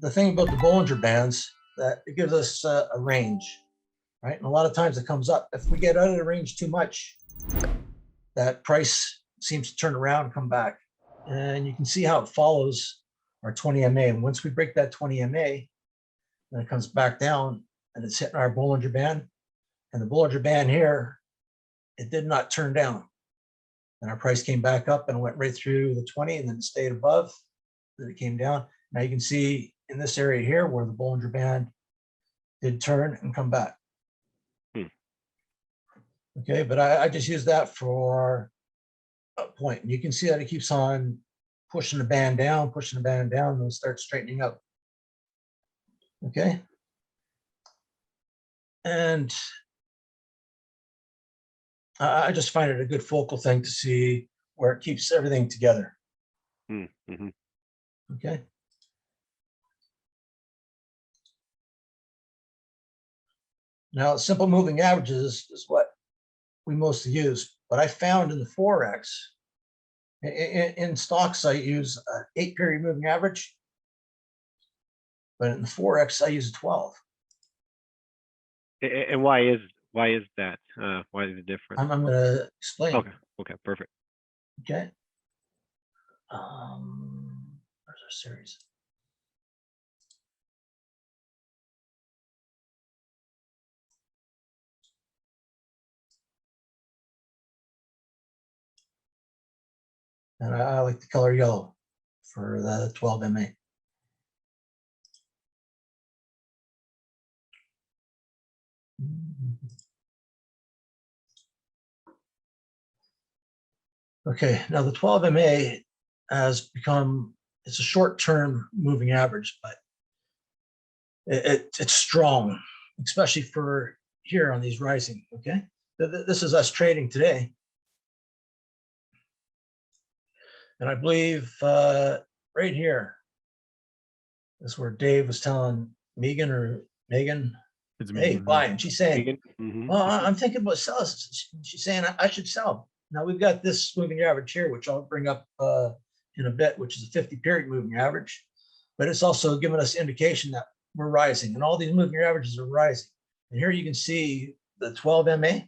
the thing about the Bollinger Bands, that it gives us a range, right? And a lot of times it comes up. If we get out of the range too much, that price seems to turn around and come back. And you can see how it follows our 20 MA. And once we break that 20 MA, then it comes back down and it's hitting our Bollinger Band. And the Bollinger Band here, it did not turn down. And our price came back up and went right through the 20 and then it stayed above. Then it came down. Now you can see in this area here where the Bollinger Band did turn and come back. Okay, but I just use that for a point. And you can see that it keeps on pushing the band down, and it'll start straightening out. Okay. And I just find it a good focal thing to see where it keeps everything together. Okay. Now, simple moving averages is what we mostly use, but I found in the Forex, in stocks, I use an 8-period moving average, but in the Forex, I use a 12. And why is that? Why is it different? I'm going to explain. Okay, perfect. Okay. Where's our series? And I like the color yellow for the 12 MA. Okay, now the 12 MA has become, it's a short-term moving average, but it's strong, especially for here on these rising, okay? This is us trading today. And I believe right here is where Dave was telling Megan, hey, buy. And she's saying, well, I'm thinking about selling. She's saying I should sell. Now we've got this moving average here, which I'll bring up in a bit, which is a 50-period moving average. But it's also giving us indication that we're rising, and all these moving averages are rising. And here you can see the 12 MA,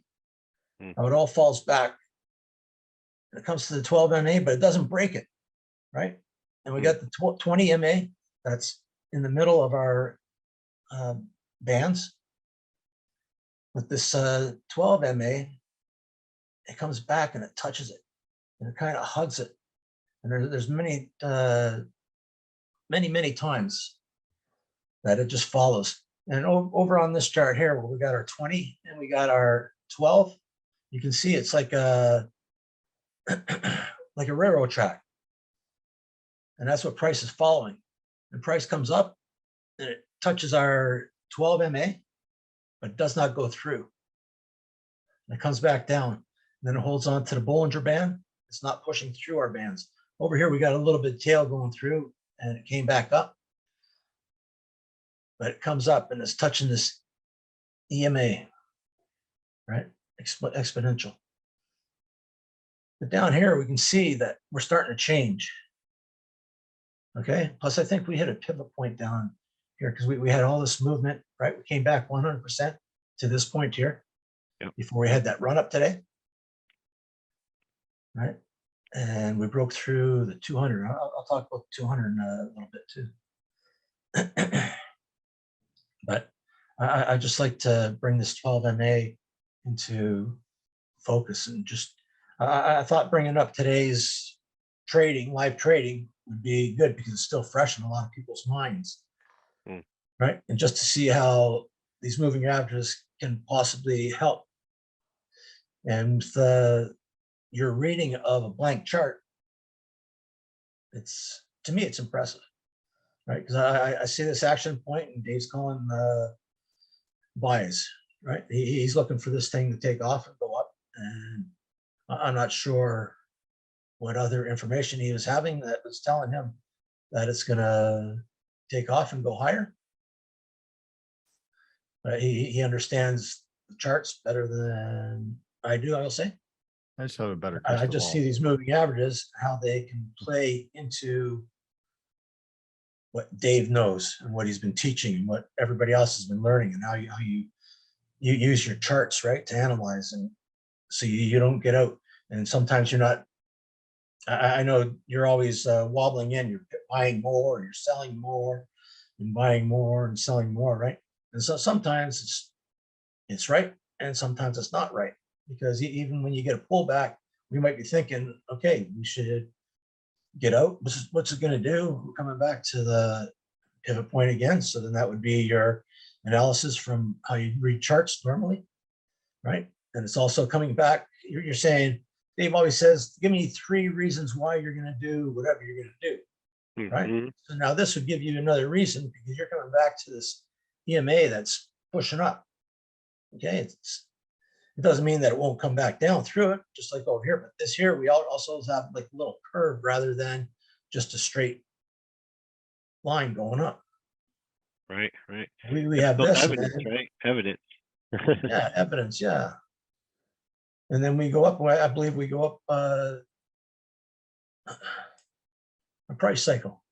how it all falls back. And it comes to the 12 MA, but it doesn't break it, right? And we got the 20 MA that's in the middle of our bands. With this 12 MA, it comes back and it touches it, and it kind of hugs it. And there's many times that it just follows. And over on this chart here, where we got our 20 and we got our 12, you can see it's like a like a railroad track. And that's what price is following. And price comes up and it touches our 12 MA, but does not go through. And it comes back down. And then it holds on to the Bollinger Band. It's not pushing through our bands. Over here, we got a little bit of tail going through, and it came back up. But it comes up and it's touching this EMA, right? Exponential. But down here, we can see that we're starting to change. Okay. Plus, I think we hit a pivot point down here because we had all this movement, right? We came back 100% to this point here before we had that run up today, right? And we broke through the 200. I'll talk about 200 in a little bit too. But I just like to bring this 12 MA into focus, and just I thought bringing up today's trading, live trading, would be good because it's still fresh in a lot of people's minds, right? And just to see how these moving averages can possibly help. And with your reading of a blank chart, it's, to me, it's impressive, right? Because I see this action point and Dave's calling buys, right? He's looking for this thing to take off and go up. And I'm not sure what other information he was having that was telling him that it's going to take off and go higher. But he understands the charts better than I do, I will say. I just have a better I just see these moving averages, how they can play into what Dave knows and what he's been teaching and what everybody else has been learning, and how you use your charts, right, to analyze, and so you don't get out. And sometimes you're not, I know you're always wobbling in, you're buying more, you're selling more, and buying more and selling more, right? And so sometimes it's right, and sometimes it's not right, because even when you get a pullback, we might be thinking, okay, we should get out. What's it going to do? We're coming back to the pivot point again. So then that would be your analysis from how you read charts normally, right? And it's also coming back. You're saying, Dave always says, give me 3 reasons why you're going to do whatever you're going to do, right? So now this would give you another reason, because you're coming back to this EMA that's pushing up. Okay, it doesn't mean that it won't come back down through it, just like over here. But this here, we also have like a little curve rather than just a straight line going up. Right, right. We have this evidence, right? Evidence. Yeah, evidence, yeah. And then we go up, I believe we go up a price cycle.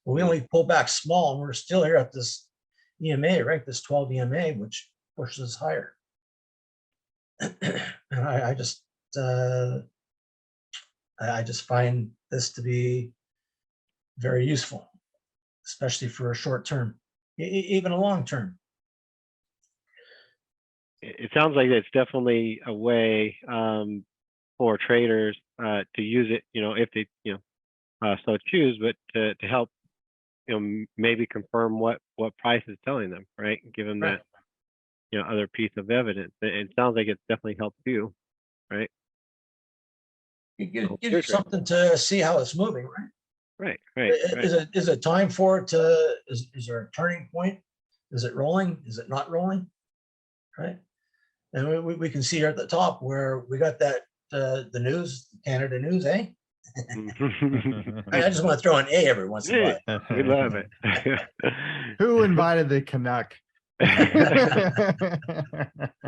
Well, we only pull back small, and we're still here at this EMA, right? This 12 EMA, which pushes us higher. And I just find this to be very useful, especially for a short term, even a long term. It sounds like it's definitely a way for traders to use it, if they, so choose, but to help, maybe confirm what price is telling them, right? Give them that, other piece of evidence. It sounds like it's definitely helped you, right? It gives you something to see how it's moving, right? Right. Is it time for it to, is there a turning point? Is it rolling? Is it not rolling? Right? And we can see here at the top where we got that, the news, Canada news, eh? I just want to throw an A every once in a while. We love it. Who invited the Canuck? That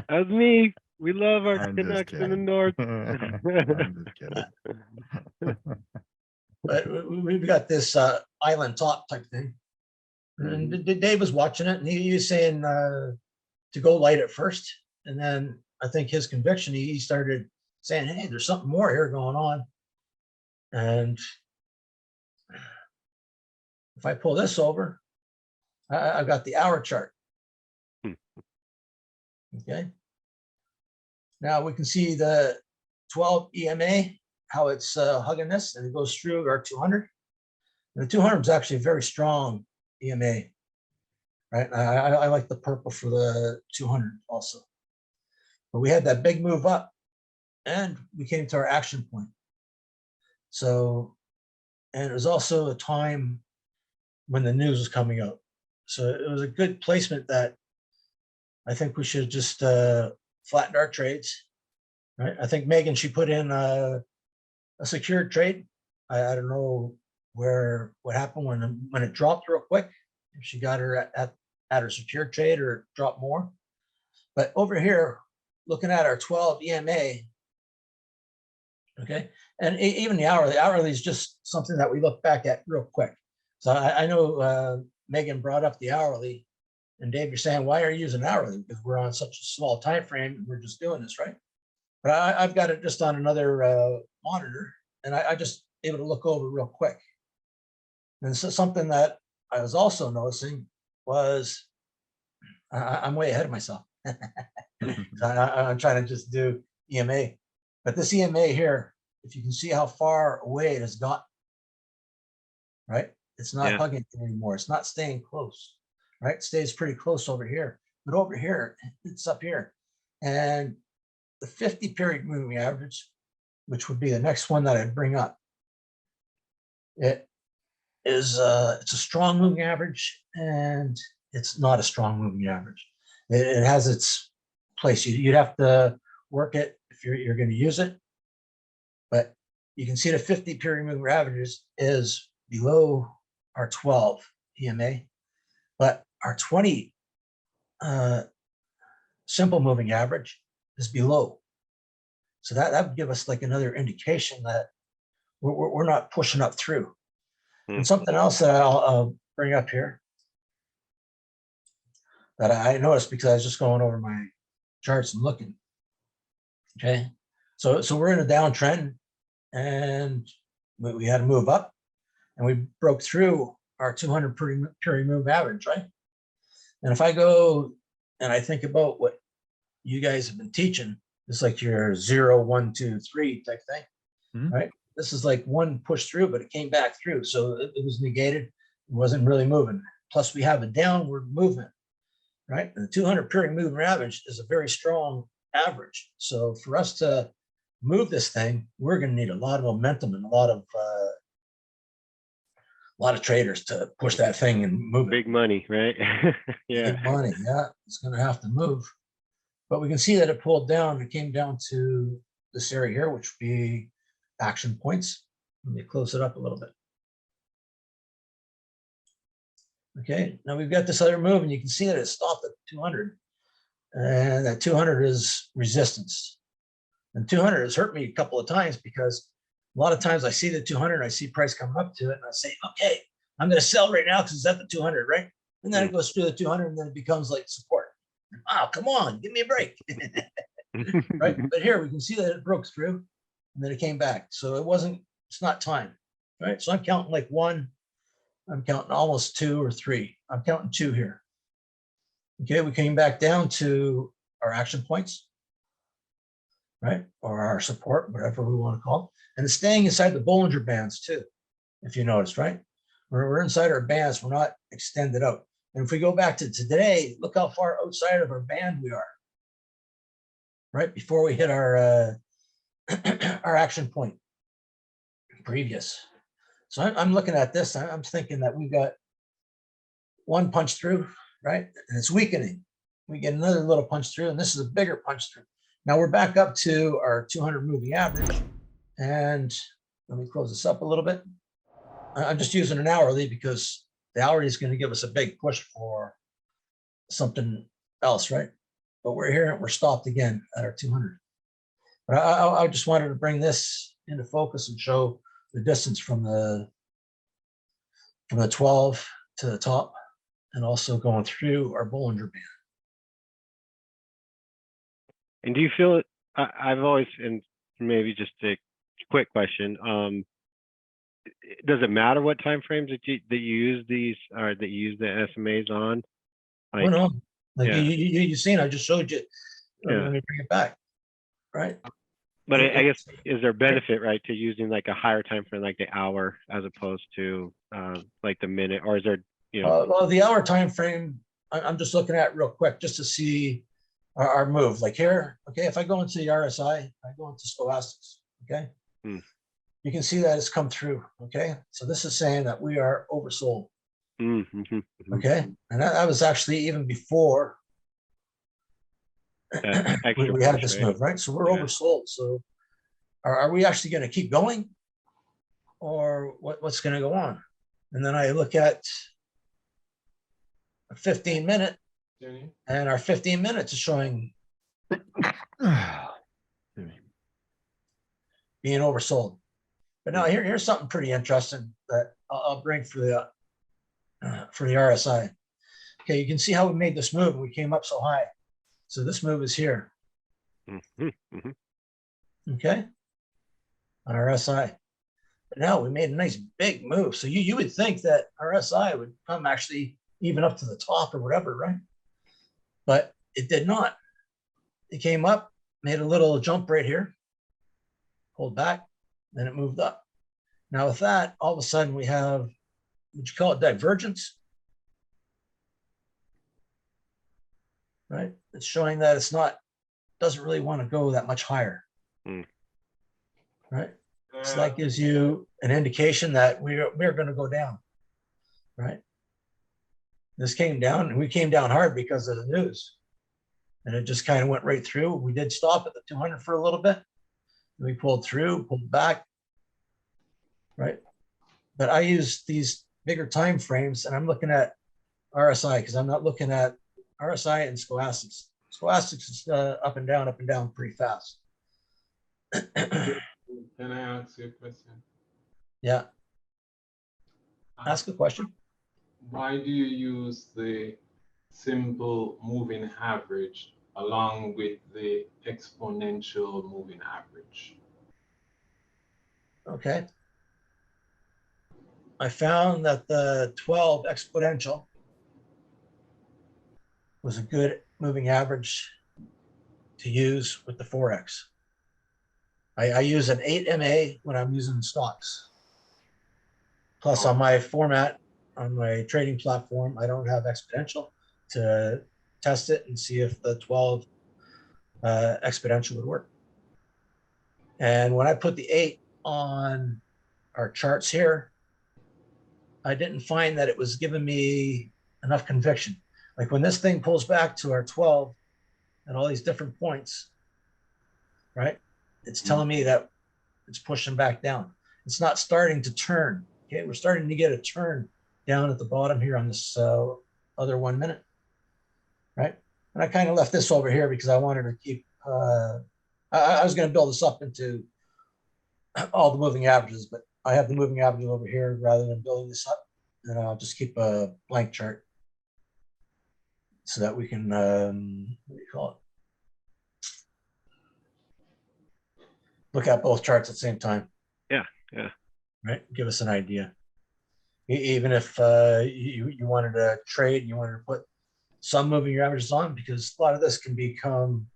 was me. We love our I'm just Canucks in the kidding. north. I'm just kidding. But we've got this island top type thing. And Dave was watching it, and he was saying to go light at first. And then I think his conviction, he started saying, hey, there's something more here going on. And if I pull this over, I've got the hour chart. Okay. Now we can see the 12 EMA, how it's hugging this, and it goes through our 200. And the 200 is actually a very strong EMA, right? I like the purple for the 200 also. But we had that big move up, and we came to our action point. So, and it was also a time when the news was coming out. So it was a good placement that I think we should just flatten our trades, right? I think Megan, she put in a secured trade. I don't know what happened when it dropped real quick. If she got her at her secured trade or it dropped more. But over here, looking at our 12 EMA, okay, and even the hourly is just something that we look back at real quick. So I know Megan brought up the hourly, and Dave, you're saying, why are you using hourly? Because we're on such a small time frame, and we're just doing this, right? But I've got it just on another monitor, and I just able to look over real quick. And so something that I was also noticing was I'm way ahead of myself. I'm trying to just do EMA, but this EMA here, if you can see how far away it has gotten, right? It's not hugging anymore. It's not staying close, right? It stays pretty close over here, but over here, it's up here. And the 50 period moving average, which would be the next one that I'd bring up, it is it's a strong moving average, and it's not a strong moving average. It has its place. You'd have to work it if you're going to use it, but you can see the 50 period moving averages is below our 12 EMA, but our 20 simple moving average is below. So that would give us like another indication that we're not pushing up through. And something else that I'll bring up here that I noticed because I was just going over my charts and looking. Okay, so we're in a downtrend, and we had to move up, and we broke through our 200 period move average, right? And if I go and I think about what you guys have been teaching, it's like your 0, 1, 2, 3 type thing, right? This is like one push through, but it came back through, so it was negated. It wasn't really moving. Plus, we have a downward movement, right? And the 200 period moving average is a very strong average. So for us to move this thing, we're going to need a lot of momentum and a lot of traders to push that thing and move it. Big money, right? Yeah. Big money, yeah. It's going to have to move. But we can see that it pulled down. It came down to this area here, which would be action points. Let me close it up a little bit. Okay, now we've got this other move, and you can see that it stopped at 200. And that 200 is resistance. And 200 has hurt me a couple of times because a lot of times I see the 200, I see price coming up to it, and I say, okay, I'm going to sell right now because it's at the 200, right? And then it goes through the 200, and then it becomes like support. Oh, come on, give me a break. Right? But here we can see that it broke through, and then it came back. So it's not time, right? So I'm counting like 1, I'm counting almost 2 or 3. I'm counting 2 here. Okay, we came back down to our action points, right? Or our support, whatever we want to call it. And it's staying inside the Bollinger Bands too, if you notice, right? We're inside our bands, we're not extended out. And if we go back to today, look how far outside of our band we are, right? Before we hit our our action point previous. So I'm looking at this, I'm thinking that we've got one punch through, right? And it's weakening. We get another little punch through, and this is a bigger punch through. Now we're back up to our 200 moving average. And let me close this up a little bit. I'm just using an hourly because the hourly is going to give us a big push for something else, right? But we're here, we're stopped again at our 200. But I just wanted to bring this into focus and show the distance from the 12 to the top, and also going through our Bollinger Band. And do you feel it? I've always, and maybe just a quick question, does it matter what time frames that you use these, or that you use the SMAs on? Like, no, like you seen, I just showed you. Let me bring it back, right? But I guess, is there benefit, right, to using like a higher time frame, like the hour, as opposed to like the minute, or is there, well, the hour time frame, I'm just looking at real quick just to see our move. Like here, okay, if I go into the RSI, I go into stochastics, okay? You can see that it's come through, okay? So this is saying that we are oversold, okay? And that was actually even before we had this move, right? So we're oversold. So are we actually going to keep going, or what's going to go on? And then I look at a 15-minute, and our 15 minutes is showing being oversold. But now here's something pretty interesting that I'll bring for the RSI. Okay, you can see how we made this move. We came up so high. So this move is here. Okay, on our RSI. But now we made a nice big move. So you would think that our RSI would come actually even up to the top or whatever, right? But it did not. It came up, made a little jump right here, pulled back, then it moved up. Now with that, all of a sudden we have, would you call it divergence? Right? It's showing that it's not, doesn't really want to go that much higher. Right? So that gives you an indication that we're going to go down. Right? This came down, and we came down hard because of the news. And it just kind of went right through. We did stop at the 200 for a little bit. We pulled through, pulled back. Right? But I use these bigger time frames, and I'm looking at RSI because I'm not looking at RSI and stochastics. Stochastics is up and down pretty fast. Can I ask you a question? Yeah. Ask a question. why do you use the simple moving average along with the exponential moving average? Okay. I found that the 12 exponential was a good moving average to use with the Forex. I use an 8 MA when I'm using stocks. Plus on my format, on my trading platform, I don't have exponential to test it and see if the 12 exponential would work. And when I put the 8 on our charts here, I didn't find that it was giving me enough conviction. Like when this thing pulls back to our 12 at all these different points, right? It's telling me that it's pushing back down. It's not starting to turn. Okay, we're starting to get a turn down at the bottom here on this other 1 minute, right? And I kind of left this over here because I wanted to keep, I was going to build this up into all the moving averages, but I have the moving averages over here rather than building this up. And I'll just keep a blank chart so that we can, what do you call it? Look at both charts at the same time. Yeah, yeah. Right, give us an idea. Even if you wanted to trade, and you wanted to put some moving averages on, because a lot of this can become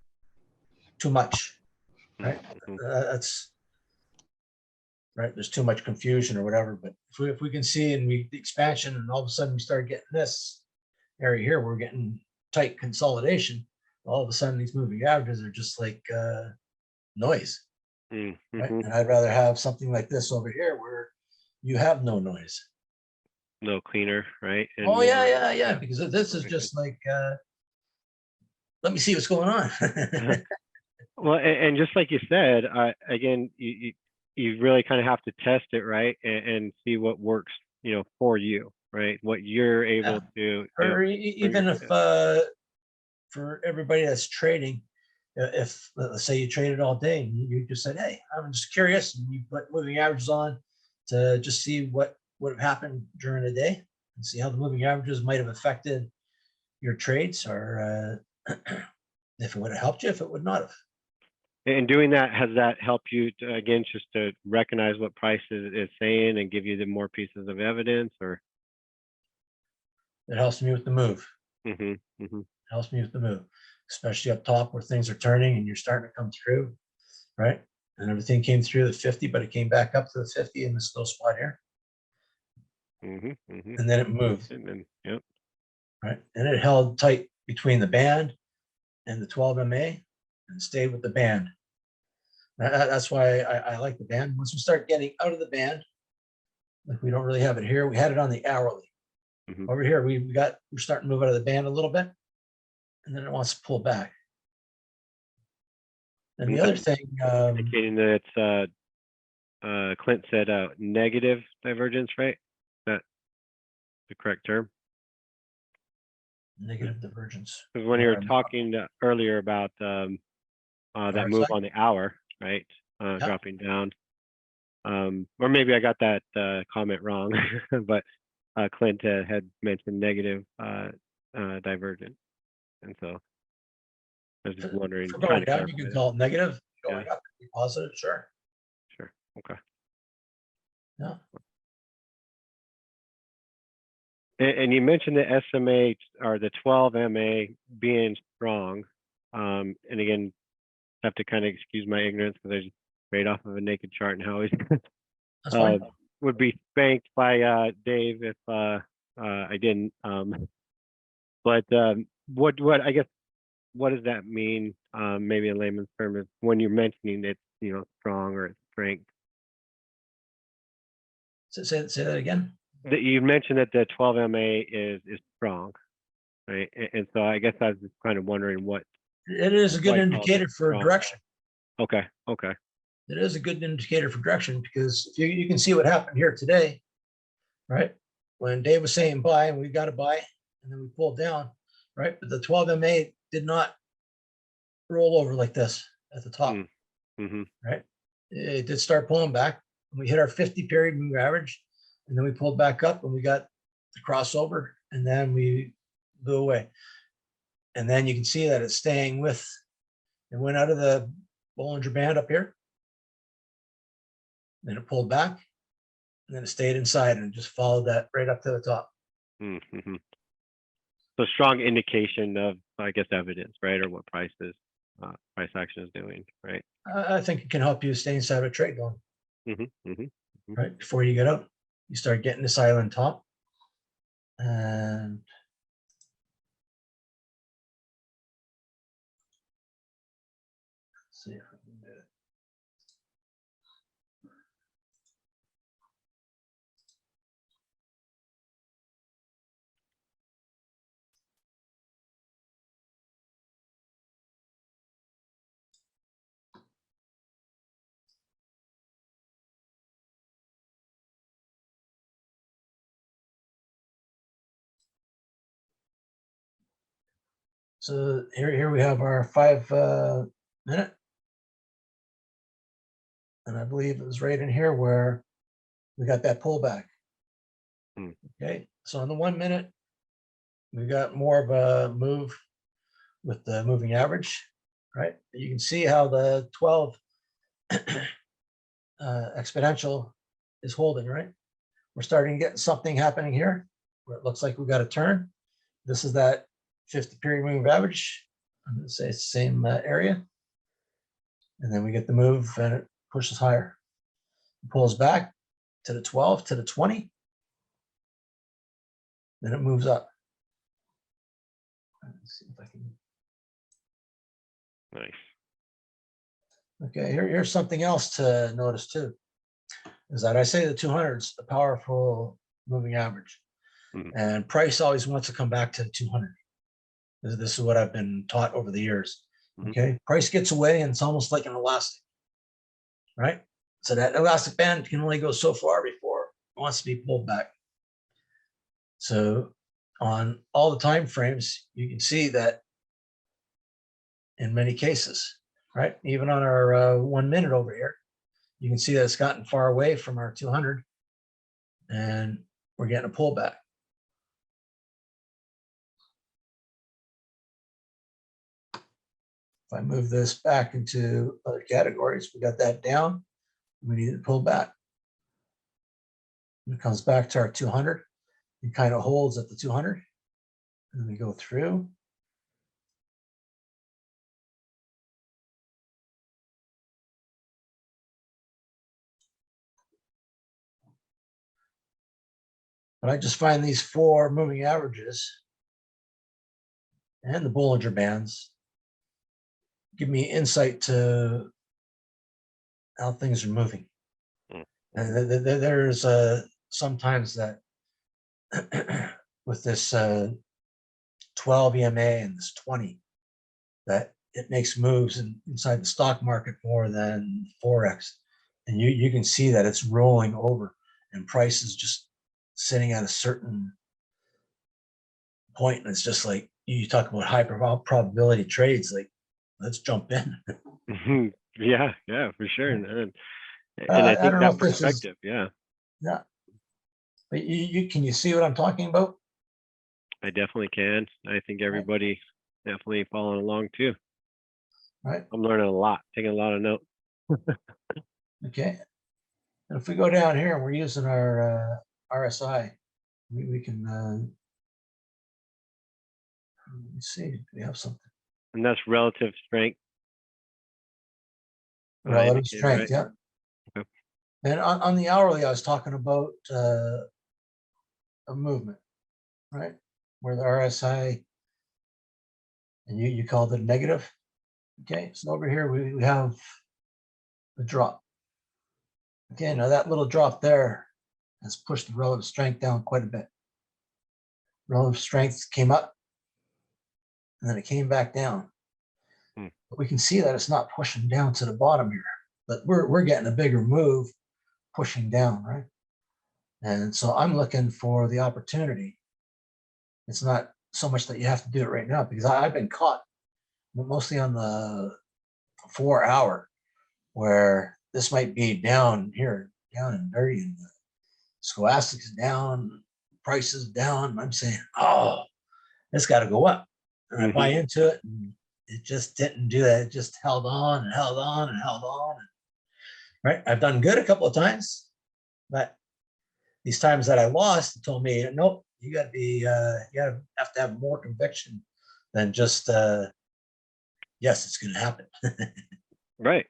too much, right? That's right. There's too much confusion or whatever. But if we can see and the expansion, and all of a sudden we start getting this area here, we're getting tight consolidation. All of a sudden, these moving averages are just like noise. Right? And I'd rather have something like this over here where you have no noise. No cleaner, right? And oh, yeah. Because this is just like, let me see what's going on. Well, and just like you said, again, you really kind of have to test it, right? And see what works, for you, right? What you're able to. Or even if, for everybody that's trading, if let's say you traded all day and you just said, hey, I'm just curious, and you put moving averages on to just see what would have happened during the day and see how the moving averages might have affected your trades, or if it would have helped you, if it would not have. And doing that, has that helped you to, again, just to recognize what price is saying and give you the more pieces of evidence, or? It helps me with the move. It helps me with the move, especially up top where things are turning and you're starting to come through, right? And everything came through the 50, but it came back up to the 50 in this little spot here. And then it moved. And then, yep. Right. And it held tight between the band and the 12 MA and stayed with the band. That's why I like the band. Once we start getting out of the band, like we don't really have it here. We had it on the hourly. Over here, we're starting to move out of the band a little bit, and then it wants to pull back. And the other thing, indicating that it's Clint said negative divergence, right? Is that the correct term? Negative divergence. Because when you were talking earlier about that move on the hour, right? Dropping down. Or maybe I got that comment wrong, but Clint had mentioned negative divergence, and so I was just wondering. Going down, you can call it negative. Going up, be positive, sure. Sure. Okay. Yeah. And you mentioned the SMA or the 12 MA being strong, and again, have to kind of excuse my ignorance because I just read off of a naked chart and how it would be spanked by Dave if I didn't. But what I guess, what does that mean? Maybe in layman's terms, when you're mentioning it's strong or it's strength. Say that again. That you mentioned that the 12 MA is strong, right? And so I guess I was just kind of wondering what. It is a good indicator for direction. Okay. It is a good indicator for direction because if you can see what happened here today, right? When Dave was saying buy and we got to buy, and then we pulled down, right? But the 12 MA did not roll over like this at the top, right? It did start pulling back. We hit our 50 period move average, and then we pulled back up and we got the crossover, and then we go away. And then you can see that it's staying with, it went out of the Bollinger Band up here. Then it pulled back, and then it stayed inside and just followed that right up to the top. Mm-hmm. So strong indication of, I guess, evidence, right? Or what price action is doing, right? I think it can help you stay inside of a trade going, Mm-hmm. right? Before you get out, you start getting this island top. And let's see if I can do it. So here we have our 5 minute. And I believe it was right in here where we got that pullback. Okay, so on the 1 minute, we got more of a move with the moving average, right? You can see how the 12 exponential is holding, right? We're starting to get something happening here where it looks like we got a turn. This is that 50 period moving average. I'm going to say it's the same area. And then we get the move and it pushes higher. It pulls back to the 12, to the 20. Then it moves up. Let's see if I can. Nice. Okay, here's something else to notice too, is that I say the 200's a powerful moving average. And price always wants to come back to the 200. This is what I've been taught over the years. Okay, price gets away and it's almost like an elastic, right? So that elastic band can only go so far before it wants to be pulled back. So on all the time frames, you can see that in many cases, right? Even on our 1 minute over here, you can see that it's gotten far away from our 200 and we're getting a pullback. If I move this back into other categories, we got that down. We need to pull back. When it comes back to our 200, it kind of holds at the 200. And we go through. But I just find these 4 moving averages and the Bollinger Bands give me insight to how things are moving. And there's sometimes that with this 12 EMA and this 20, that it makes moves inside the stock market more than Forex. And you can see that it's rolling over and price is just sitting at a certain point. And it's just like, you talk about high probability trades, like, let's jump in. Yeah, for sure. And I think don't know that if this is- perspective, yeah. But can you see what I'm talking about? I definitely can. I think everybody definitely following along too. Right. I'm learning a lot, taking a lot of notes. Okay. And if we go down here and we're using our RSI, we can, let me see, do we have something? And that's relative strength. Relative strength, right? yeah. Okay. And on the hourly, I was talking about a movement, right? Where the RSI, and you called it negative. Okay, so over here we have a drop. Okay, now that little drop there has pushed the relative strength down quite a bit. Relative strength came up, and then it came back down. But we can see that it's not pushing down to the bottom here, but we're getting a bigger move pushing down, right? And so I'm looking for the opportunity. It's not so much that you have to do it right now, because I've been caught mostly on the 4 hour where this might be down here, down and dirty, and the Scholastic is down, price is down. I'm saying, oh, it's got to go up. And I buy into it, and it just didn't do that. It just held on and held on and held on. Right? I've done good a couple of times, but these times that I lost, it told me, nope, you got to be, have to have more conviction than just, yes, it's going to happen. Right.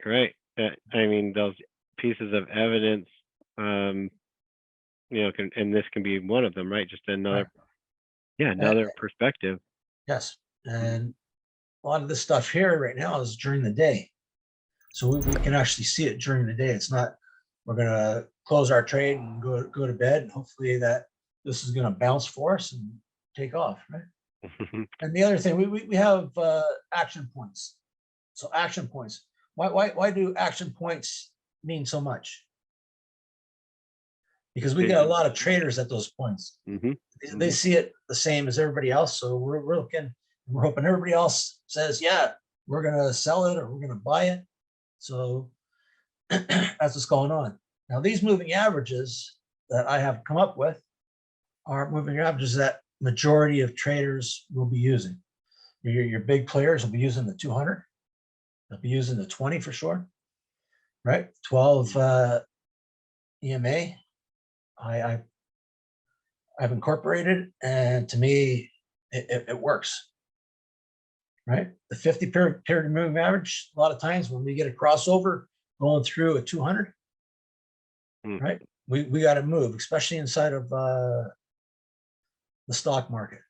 I mean, those pieces of evidence, and this can be one of them, right? Just another, another perspective. Yes. And a lot of this stuff here right now is during the day. So we can actually see it during the day. It's not, we're going to close our trade and go to bed. And hopefully that this is going to bounce for us and take off, right? And the other thing, we have action points. So action points. Why do action points mean so much? Because we got a lot of traders at those points. They see it the same as everybody else. So we're looking, we're hoping everybody else says, yeah, we're going to sell it or we're going to buy it. So that's what's going on. Now, these moving averages that I have come up with are moving averages that majority of traders will be using. Your big players will be using the 200. They'll be using the 20 for sure, right? 12 EMA. I've incorporated, and to me, it works, right? The 50 period moving average, a lot of times when we get a crossover going through a 200, right? We got to move, especially inside of the stock market.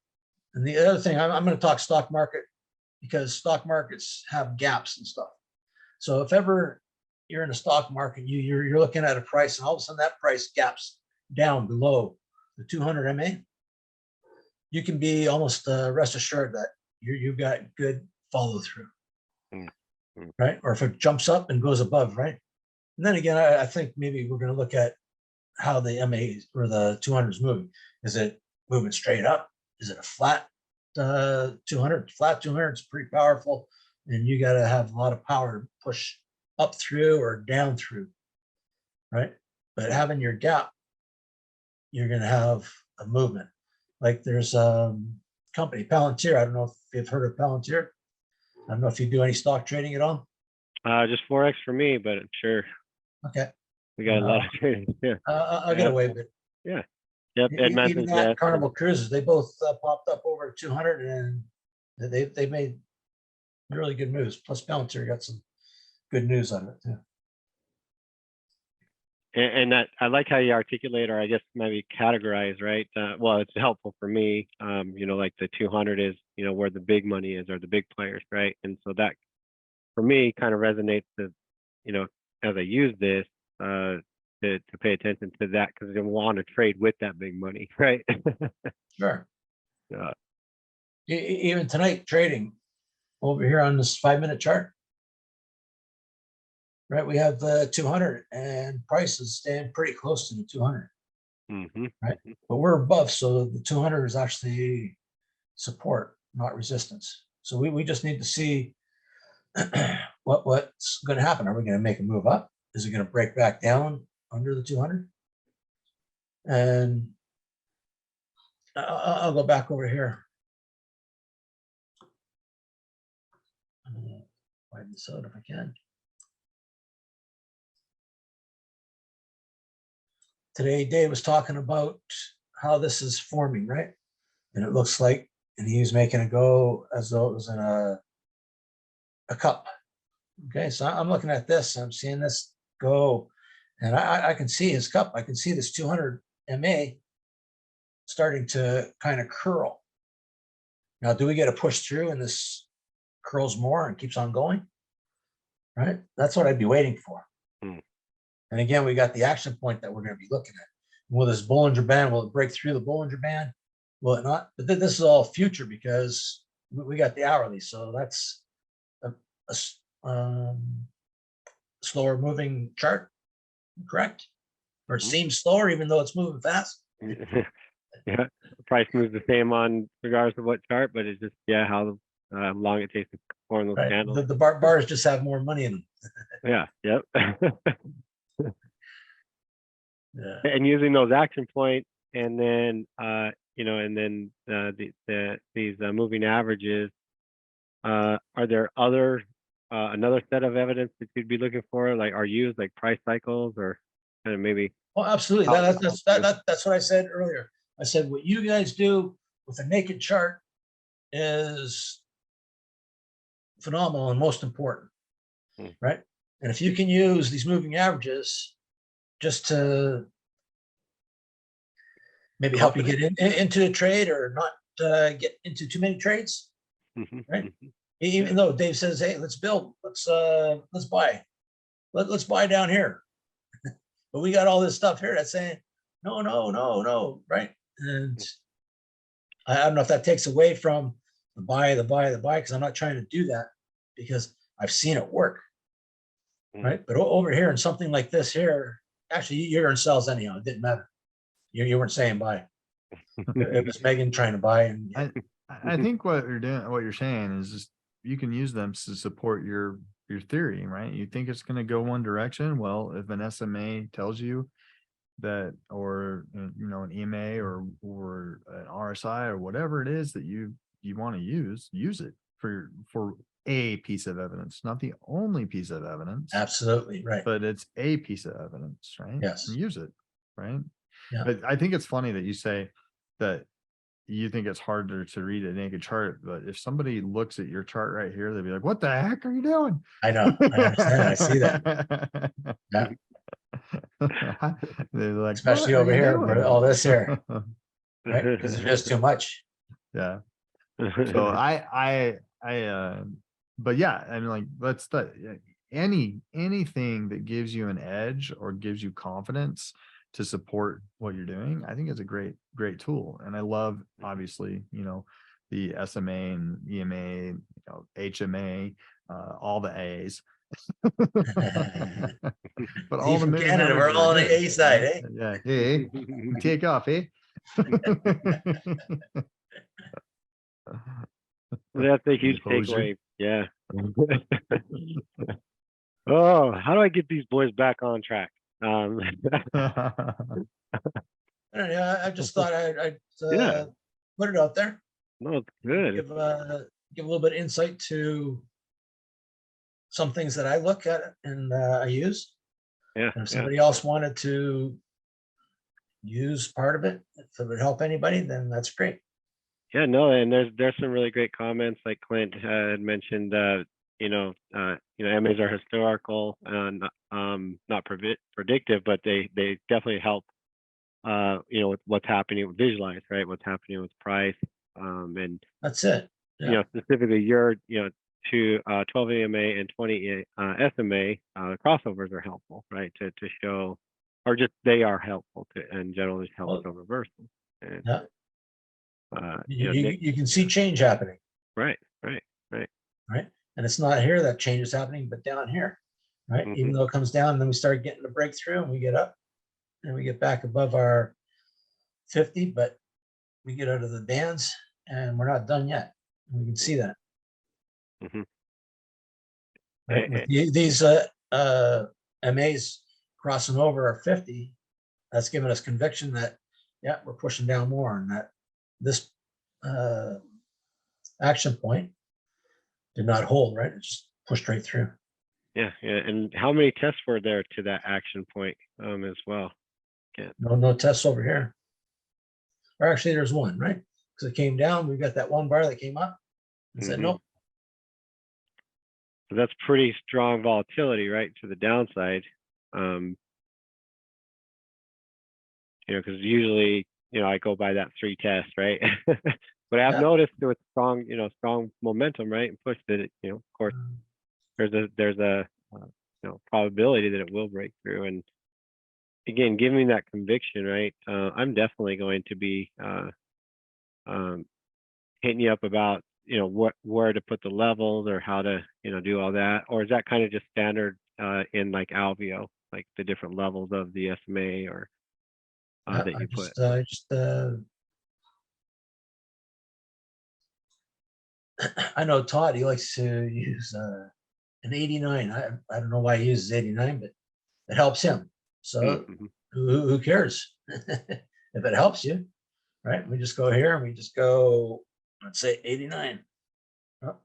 And the other thing, I'm going to talk stock market because stock markets have gaps and stuff. So if ever you're in a stock market, you're looking at a price, and all of a sudden that price gaps down below the 200 MA, you can be almost rest assured that you've got good follow through, right? Or if it jumps up and goes above, right? And then again, I think maybe we're going to look at how the MA or the 200 is moving. Is it moving straight up? Is it a flat 200? Flat 200 is pretty powerful, and you got to have a lot of power to push up through or down through, right? But having your gap, you're going to have a movement. Like there's a company, Palantir. I don't know if you've heard of Palantir. I don't know if you do any stock trading at all. Just Forex for me, but I'm sure. Okay. We got a lot of trading. Yeah. I'll get away with it. Yeah. Yep. Even that Carnival Cruises, they both popped up over 200, and they made really good moves. Plus Palantir got some good news on it too. And that I like how you articulate, or I guess maybe categorize, right? Well, it's helpful for me. Like the 200 is, where the big money is, or the big players, right? And so that, for me, kind of resonates to, as I use this, to pay attention to that, because I want to trade with that big money, right? Sure. Even tonight trading over here on this 5-minute chart, right? We have the 200 and prices stand pretty close to the 200, right? But we're above, so the 200 is actually support, not resistance. So we just need to see what's going to happen. Are we going to make a move up? Is it going to break back down under the 200? And I'll go back over here. Widen this out if I can. Today, Dave was talking about how this is forming, right? And it looks like, and he was making it go as though it was in a cup. Okay, so I'm looking at this, I'm seeing this go, and I can see his cup. I can see this 200 MA starting to kind of curl. Now, do we get a push through and this curls more and keeps on going? Right? That's what I'd be waiting for. And again, we got the action point that we're going to be looking at. Will this Bollinger Band, will it break through the Bollinger Band? Will it not? But this is all future because we got the hourly. So that's a slower moving chart, correct? Or it seems slower even though it's moving fast. Yeah, the price moves the same on regardless of what chart, but it's just how long it takes to form those candles. The bars just have more money in them. Yeah. Yep. Yeah. And using those action points, and then these moving averages. Are there other another set of evidence that you'd be looking for, like are used like price cycles or kind of maybe? Oh, absolutely. That's what I said earlier. I said, what you guys do with a naked chart is phenomenal and most important, right? And if you can use these moving averages just to maybe help you get into a trade or not get into too many trades, right? Even though Dave says, hey, let's build, let's buy, let's buy down here. But we got all this stuff here that's saying, no, right? And I don't know if that takes away from the buy, because I'm not trying to do that because I've seen it work, right? But over here in something like this here, actually you're in sales anyhow, it didn't matter. You weren't saying buy. It was Megan trying to buy. And I think what you're saying is just you can use them to support your theory, right? You think it's going to go one direction. Well, if an SMA tells you that, or an EMA or an RSI or whatever it is that you want to use it for a piece of evidence, not the only piece of evidence. Absolutely right. But it's a piece of evidence, right? Yes. And use it, right? Yeah. But I think it's funny that you say that you think it's harder to read a naked chart, but if somebody looks at your chart right here, they'd be like, what the heck are you doing? I know. I understand. I see that. Yeah. They're like, Especially over here, where all this here, right? Because there's just too much. Yeah. So but yeah, I mean, like, anything that gives you an edge or gives you confidence to support what you're doing, I think is a great tool. And I love, obviously, the SMA and EMA, HMA, all the A's. But all the from Canada, we're all on the A side, eh? Yeah. Hey, take off, eh? That's a huge takeaway. Yeah. Oh, how do I get these boys back on track? I just thought I'd put it out there. No, it's good. Give a little bit of insight to some things that I look at and I use. Yeah. And if somebody else wanted to use part of it, if it would help anybody, then that's great. Yeah, no, and there's some really great comments, like Clint had mentioned. MAs are historical and not predictive, but they definitely help. With what's happening with visualize, right? What's happening with price, and that's it. Yeah. Specifically your 12 EMA and 20 SMA crossovers are helpful, right? To show, or just they are helpful to, and generally help show reversal. And, yeah. You can see change happening. Right. And it's not here that change is happening, but down here, right? Even though it comes down, and then we start getting the breakthrough, and we get up, and we get back above our 50, but we get out of the bands, and we're not done yet. And we can see that. Right? With these MAs crossing over our 50, that's giving us conviction that we're pushing down more, and that this action point did not hold, right? It just pushed right through. Yeah. And how many tests were there to that action point as well? No tests over here. Or actually, there's one, right? Because it came down. We've got that one bar that came up and said nope. So that's pretty strong volatility, right, to the downside. Because usually, I go by that 3 test, right? But I've noticed there was strong momentum, right, and push that it, of course, there's a probability that it will break through. And again, giving that conviction, right? I'm definitely going to be hitting you up about where to put the levels or how to do all that, or is that kind of just standard in like Alveo, like the different levels of the SMA or that you put? I know Todd, he likes to use an 89. I don't know why he uses 89, but it helps him. So who cares? If if it helps you, right? We just go here and we just go, let's say 89. Oh,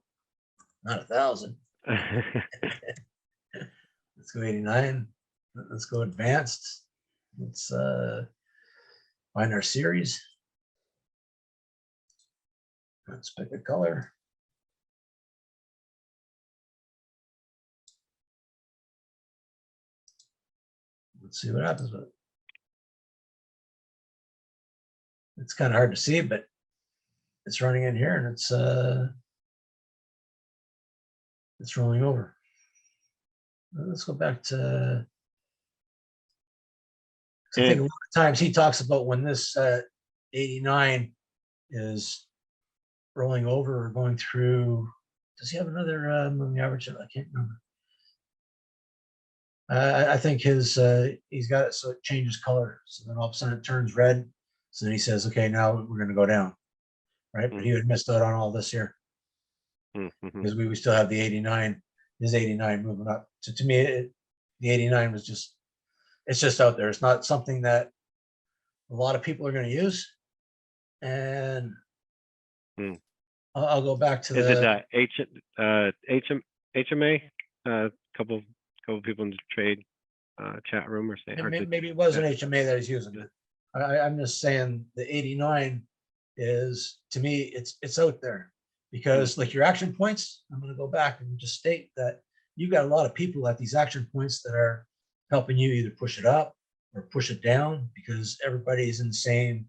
not 1,000. Let's go 89. Let's go advanced. Let's find our series. Let's pick a color. Let's see what happens with it. It's kind of hard to see, but it's running in here and it's rolling over. Let's go back to, I think a lot of times he talks about when this 89 is rolling over or going through. Does he have another moving average? I can't remember. I think his he's got it so it changes color. So then all of a sudden it turns red. So then he says, okay, now we're going to go down, right? But he had missed out on all this here because we still have the 89, his 89 moving up. So to me, the 89 was just, it's just out there. It's not something that a lot of people are going to use. And I'll go back to the. Is it HMA? Couple people in the trade chat room are saying. Maybe it was an HMA that he's using. I'm just saying the 89 is, to me, it's out there because like your action points, I'm going to go back and just state that you got a lot of people at these action points that are helping you either push it up or push it down because everybody's in the same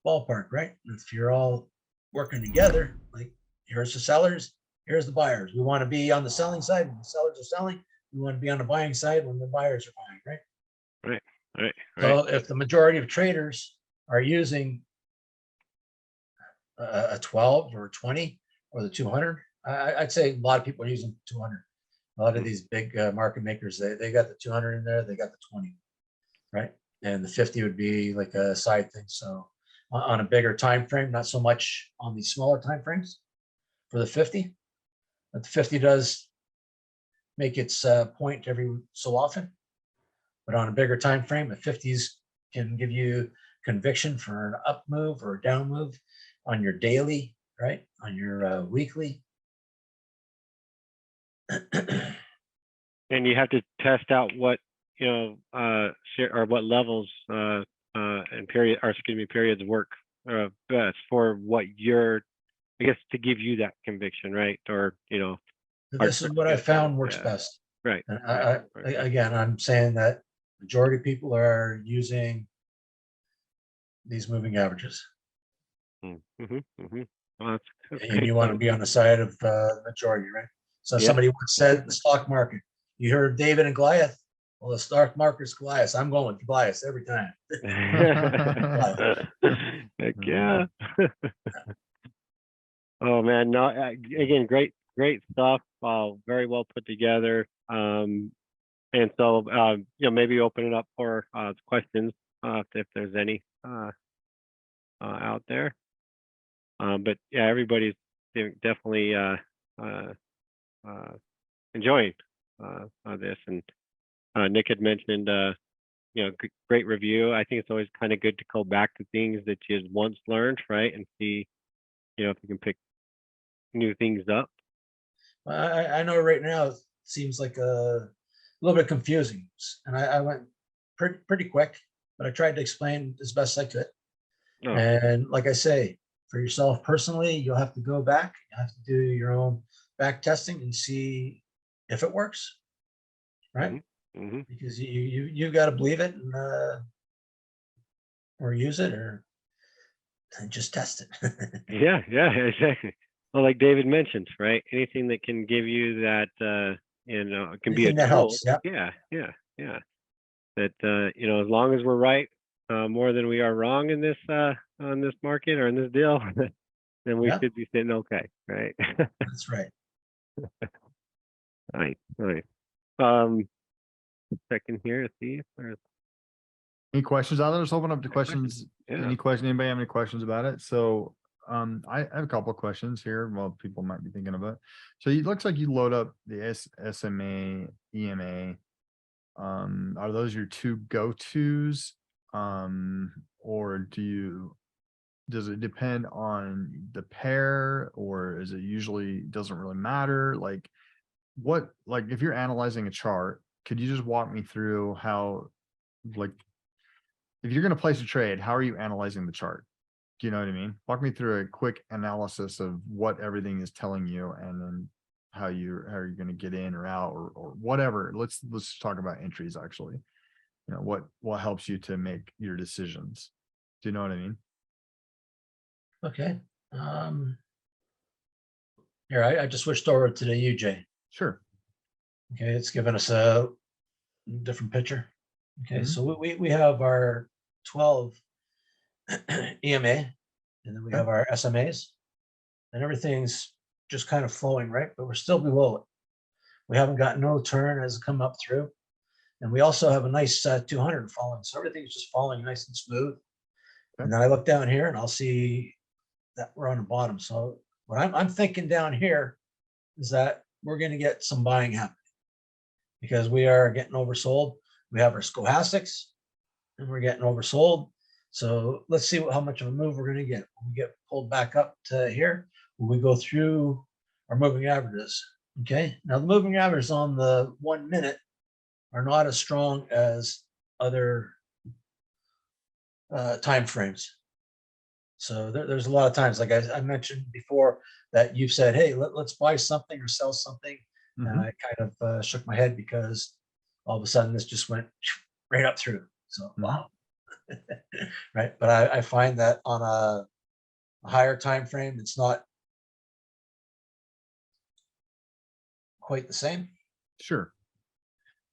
ballpark, right? And if you're all working together, like here's the sellers, here's the buyers. We want to be on the selling side when the sellers are selling. We want to be on the buying side when the buyers are buying, right? Right. So if the majority of traders are using a 12 or a 20 or the 200, I'd say a lot of people are using 200. A lot of these big market makers, they got the 200 in there, they got the 20, right? And the 50 would be like a side thing. So on a bigger time frame, not so much on these smaller time frames for the 50, but the 50 does make its point every so often. But on a bigger time frame, the 50s can give you conviction for an up move or a down move on your daily, right? On your weekly. And you have to test out what, or what levels and periods work best for what you're, I guess, to give you that conviction, right? Or, this is what I found works best. Right. And again, I'm saying that majority of people are using these moving averages. Well, that's And you want to be on the side of majority, right? So somebody once said the stock market, you heard David and Goliath. Well, the stock market's Goliath. I'm going with Goliath every time. Heck yeah. Oh man, no, again, great stuff. Very well put together. And so, maybe open it up for questions if there's any out there. But yeah, everybody's definitely enjoying this. And Nick had mentioned, great review. I think it's always kind of good to go back to things that you once learned, right, and see, if you can pick new things up. I know right now it seems like a little bit confusing, and I went pretty quick, but I tried to explain as best I could. Oh. And like I say, for yourself personally, you'll have to go back. You have to do your own back testing and see if it works, right? Because you got to believe it and or use it or just test it. Yeah, exactly. Well, like David mentioned, right? Anything that can give you that, it can be a tool. Helps, yeah. That as long as we're right more than we are wrong in this on this market or in this deal, then we should be sitting okay, right? That's right. Nice. Second here to see if there's any questions out there. Let's open up to questions. Anybody have any questions about it? So I have a couple of questions here. Well, people might be thinking about it. So it looks like you load up the SMA, EMA. Are those your two go-tos? or does it depend on the pair, or is it usually doesn't really matter? Like if you're analyzing a chart, could you just walk me through how, like, if you're going to place a trade, how are you analyzing the chart? Do you know what I mean? Walk me through a quick analysis of what everything is telling you, and then how are you going to get in or out, or whatever. Let's talk about entries actually. You know, what helps you to make your decisions. Do you know what I mean? Okay. Here, I just switched over to the UJ. Sure. Okay, it's given us a different picture. Okay, Mhm. so we have our 12 EMA, and then we have our SMAs, and everything's just kind of flowing, right? But we're still below it. We haven't got no turn as it come up through. And we also have a nice 200 falling. So everything's just falling nice and smooth. Okay. And then I look down here and I'll see that we're on the bottom. So what I'm thinking down here is that we're going to get some buying happening, because we are getting oversold. We have our stochastics and we're getting oversold. So let's see how much of a move we're going to get. When we get pulled back up to here, when we go through our moving averages. Okay. Now the moving averages on the 1 minute are not as strong as other time frames. So there's a lot of times, like I mentioned before, that you've said, hey, let's buy something or sell something. And Mhm. I kind of shook my head, because all of a sudden this just went right up through. So, wow. Right. But I find that on a higher time frame, it's not quite the same. Sure.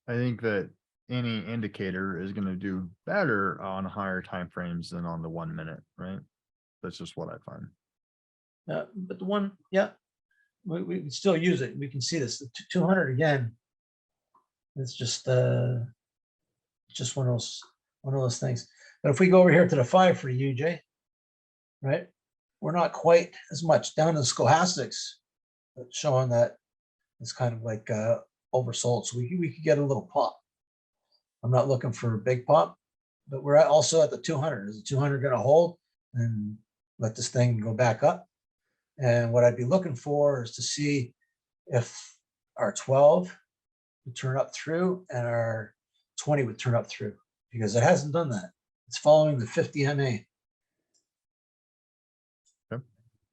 I think that any indicator is going to do better on higher time frames than on the 1 minute, right? That's just what I find. But the one, yeah, we can still use it. We can see this. The 200 again. It's just one of those things. But if we go over here to the 5 for UJ, right, we're not quite as much down in the stochastics, but showing that it's kind of like oversold. So we could get a little pop. I'm not looking for a big pop, but we're also at the 200. Is the 200 going to hold and let this thing go back up? And what I'd be looking for is to see if our 12 would turn up through and our 20 would turn up through, because it hasn't done that. It's following the 50 MA. Yep.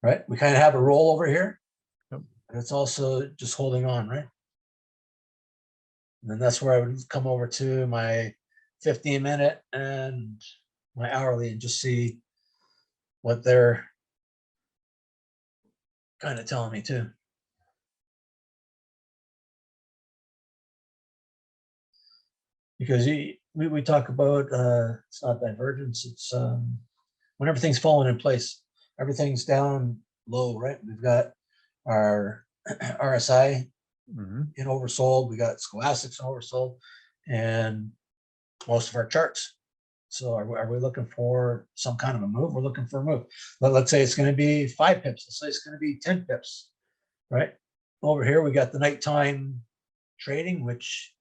Right? We kind of have a roll over here, Yep. but it's also just holding on, right? And then that's where I would come over to my 15-minute and my hourly and just see what they're kind of telling me too. Because we talk about it's not divergence, it's when everything's falling in place, everything's down low, right? We've got our RSI Mhm. in oversold, we got scholastics in oversold, and most of our charts. So are we looking for some kind of a move? We're looking for a move. Let's say it's going to be 5 pips. Let's say it's going to be 10 pips, right? Over here, we got the nighttime trading, which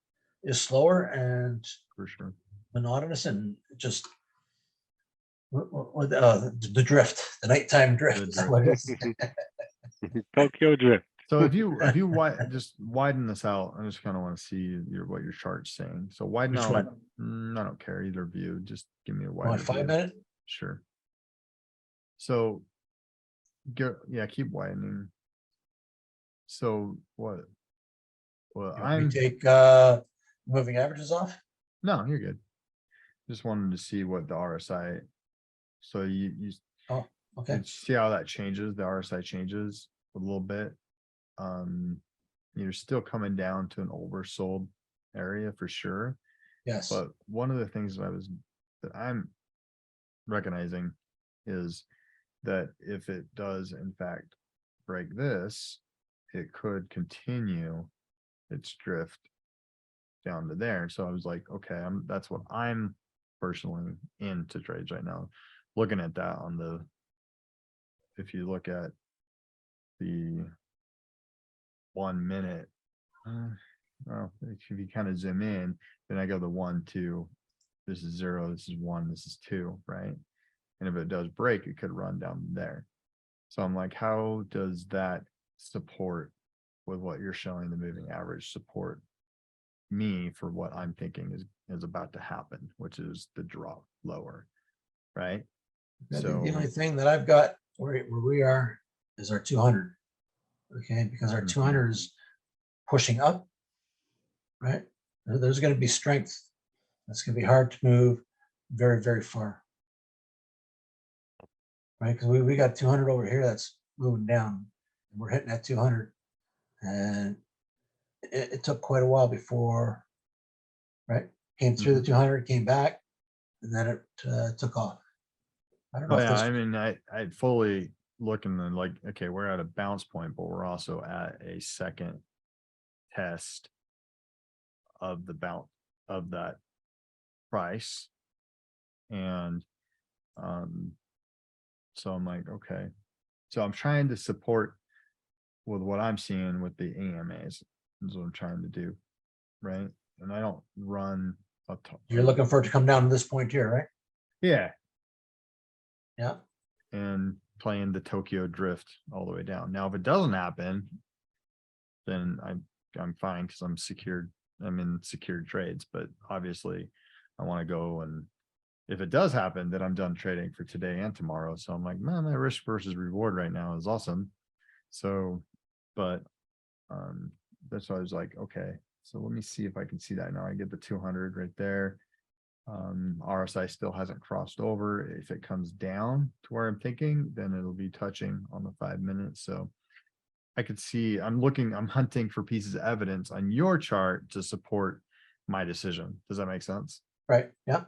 is slower and For sure. monotonous, and just the drift, the nighttime drift. The Is that what it is? Tokyo Drift. So if you just widen this out, I just kind of want to see what your chart's saying. So widen Which out. one? I don't care either view. Just give me a My wider 5 view. minute. Sure. So keep widening. So what? Well, You want me to take moving averages off? no, you're good. Just wanted to see what the RSI. So you Oh, okay. see how that changes. The RSI changes a little bit. You're still coming down to an oversold area for sure. Yes. But one of the things that I'm recognizing is that if it does in fact break this, it could continue its drift down to there. So I was like, okay, that's what I'm personally into trades right now. Looking at that if you look at the 1 minute, well, if you kind of zoom in, then I go the 1, 2, this is 0, this is 1, this is 2, right? And if it does break, it could run down there. So I'm like, how does that support with what you're showing the moving average support me for what I'm thinking is about to happen, which is the drop lower, right? The So only thing that I've got where we are is our 200. Okay, because our 200 is pushing up, right? There's going to be strength. It's going to be hard to move very, very far, right? Because we got 200 over here that's moving down, and we're hitting that 200, and it took quite a while before, right? Came through the 200, came back, and then it took off. I don't know oh if yeah, this. I mean, I fully looking and like, okay, we're at a bounce point, but we're also at a second test of the bounce of that price. And so I'm like, okay. So I'm trying to support with what I'm seeing with the EMAs is what I'm trying to do. Right. And I don't run a You're looking for it to come down to this point here, right? yeah. Yeah. And playing the Tokyo drift all the way down. Now, if it doesn't happen, then I'm fine because I'm secured. I'm in secured trades, but obviously I want to go, and if it does happen, then I'm done trading for today and tomorrow. So I'm like, man, my risk versus reward right now is awesome. So, but that's why I was like, okay, so let me see if I can see that now. I get the 200 right there. RSI still hasn't crossed over. If it comes down to where I'm thinking, then it'll be touching on the 5 minutes. So I could see, I'm hunting for pieces of evidence on your chart to support my decision. Does that make sense? Right. Yeah.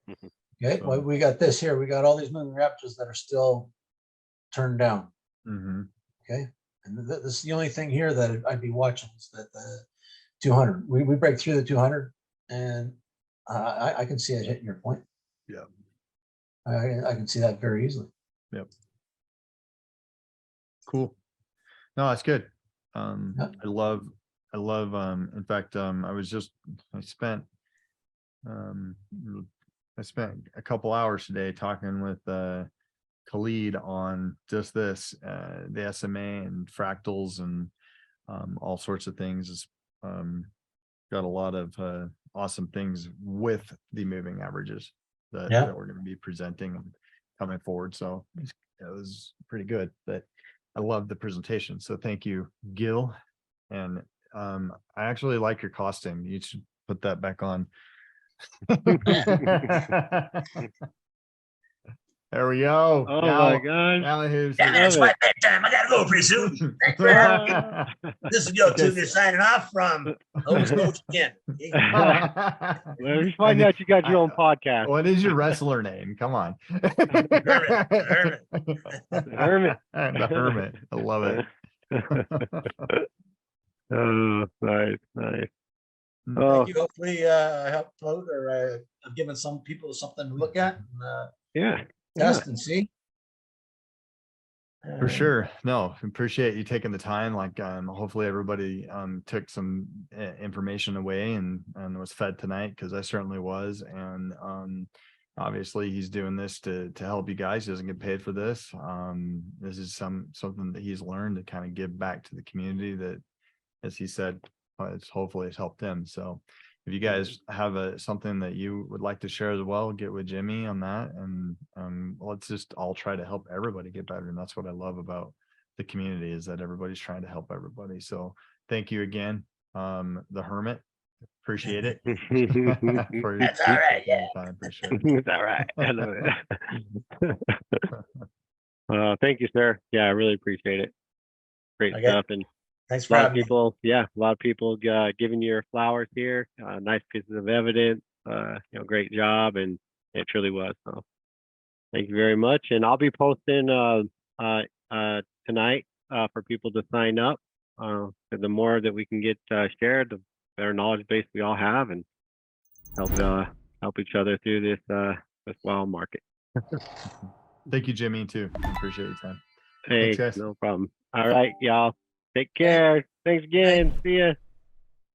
Okay. So- Well, we got this here. We got all these moving averages that are still turned down. Okay. And this is the only thing here that I'd be watching is that the 200. We break through the 200, and I can see it hitting your point. Yeah. I can see that very easily. Yep. Cool. No, that's good. Yeah. I love, in fact, I spent a couple hours today talking with Khalid on just this, the SMA and fractals and all sorts of things. Got a lot of awesome things with the moving averages that we're going to be presenting and coming forward. So it was pretty good, but I love the presentation. So thank you, Gil. And I actually like your costume. You should put that back on. There we go. Oh my gosh. Now who's Yeah, it's my bedtime. I gotta go pretty soon. Thanks for having me. This is Yo Tuga signing off from Always Coach Ken. Well, we find out you got your own podcast. What is your wrestler name? Come on. Hermit. The Hermit. The Hermit. I love it. Oh, nice, nice. Thank you. Hopefully, I helped out, or I've given some people something to look at and Yeah. test and see. For sure. No, appreciate you taking the time. Like, hopefully everybody took some information away and was fed tonight, because I certainly was. And obviously he's doing this to help you guys. He doesn't get paid for this. This is something that he's learned to kind of give back to the community that, as he said, hopefully it's helped him. So if you guys have something that you would like to share as well, get with Jimmy on that, and let's just all try to help everybody get better. And that's what I love about the community, is that everybody's trying to help everybody. So thank you again, the Hermit. Appreciate it. That's all right. Yeah. Appreciate it. It's all right. I love it. Thank you, sir. Yeah, I really appreciate it. Great Okay. stuff. And Thanks a for lot of having me. people, a lot of people giving you your flowers here. Nice pieces of evidence. Great job, and it truly was. So, thank you very much. And I'll be posting tonight for people to sign up. The more that we can get shared, the better knowledge base we all have, and help each other through this wild market. Thank you, Jimmy, too. Appreciate your time. Hey, Thanks, guys. no problem. All right, y'all. Take care. Thanks again. See ya.